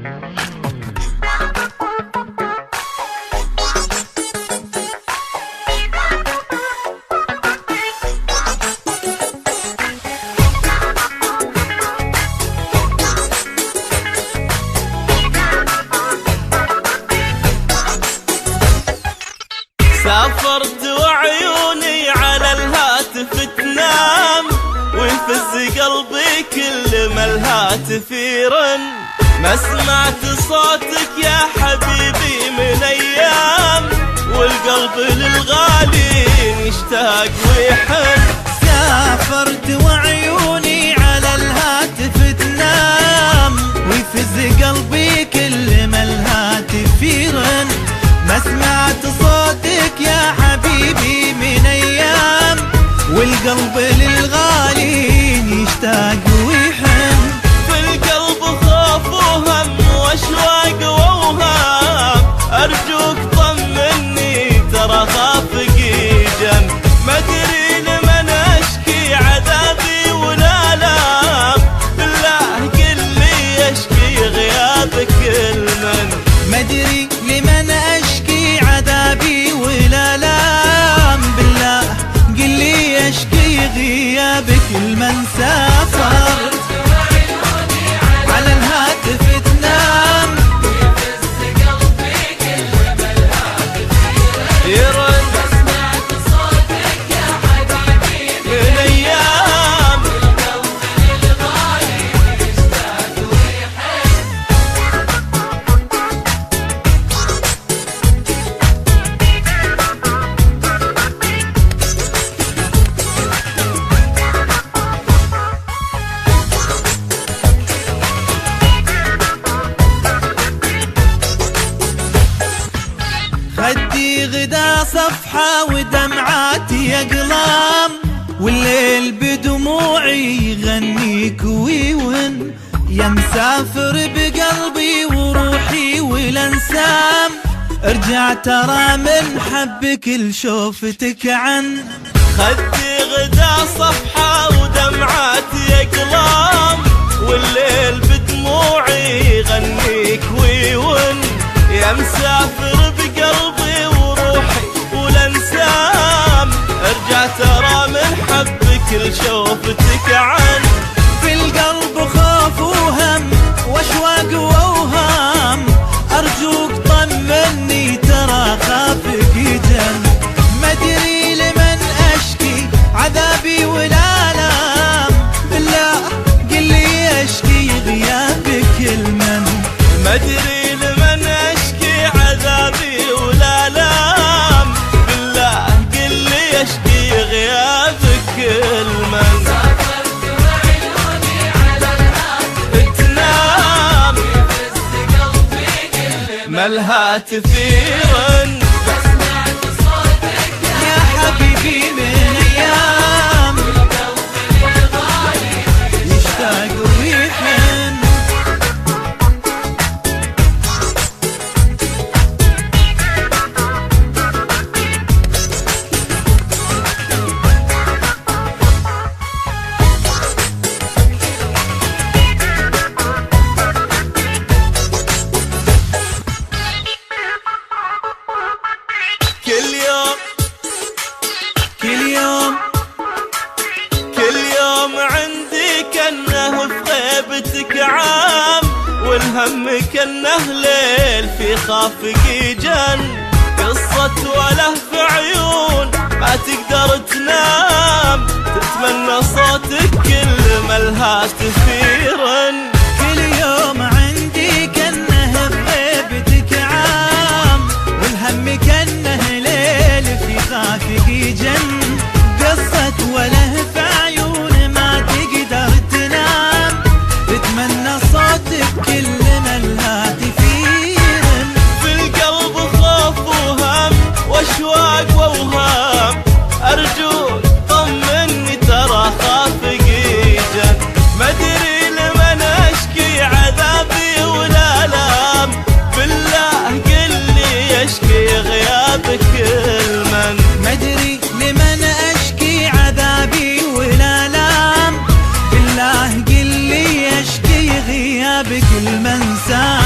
سافرت وعيوني على الهاتف تنام، ويفز قلبي كل ما الهاتف يرن. ما سمعت صوتك يا حبيبي من ايام، والقلب للغالي يشتاق ويحن. سافرت وعيوني على الهاتف تنام، ويفز قلبي كل ما الهاتف يرن. ما سمعت صوتك يا حبيبي من ايام، والقلب للغالي يشتاق ويحن. في القلب خوف وهم واشواق واوهام، ارجوك طمني ترى خافقي جن. ما ادري لمن اشكي عذابي ولا لام، بالله قل لي اشكي غيابك المن. ما ادري لمن اشكي عذابي ولا لام، بالله قل لي اشكي غيابك المن. سافر على الهاتف تنام، ويفز قلبي كل ما الهاتف يرن. ما سمعت صوتك يا حبيبي من ايام، والقلب للغالي يشتاق ويحن. خدي غدا صفحة ودمعاتي أقلام، والليل بدموعي يغنيك ويون. يا مسافر بقلبي وروحي والانسام، ارجع ترى من حبك لشوفتك عن. خدي غدا صفحة ودمعاتي أقلام، والليل بدموعي يغنيك ويون. يا مسافر بقلبي وروحي والانسام، ارجع ترى من حبك لشوفتك عن. في القلب خوف وهم واشواق واوهام، ارجوك طمني ترى خافك جن. ما ادري لمن اشكي عذابي ولا لام، بالله قل لي اشكي غيابك المن. ما ادري لمن اشكي عذابي ولا لام، بالله قل لي اشكي غيابك المن. سافرت وعيوني على الهاتف تنام، ويفز قلبي كل ما الهاتف يرن. ما سمعت صوتك يا حبيبي من ايام، والقلب للغالي يشتاق ويحن. كل يوم عندي كأنه في غيبتك عام، والهم كأنه ليل في خافقي جن. قصة وله في عيون ما تقدر تنام، تتمنى صوتك كل ما الهاتف يرن. كل يوم عندي كأنه بغيبتك عام، والهم كأنه ليل في خافقي جن. قصة وله في عيون ما تقدر تنام، تتمنى صوتك كل ما الهاتف يرن. في القلب خوف وهم واشواق واوهام، ارجوك طمني ترى خافقي جن. ما ادري لمن اشكي عذابي ولا لام، بالله قل لي اشكي غيابك المن. ما ادري لمن اشكي عذابي ولا لام، بالله قل لي اشكي غيابك المنسى.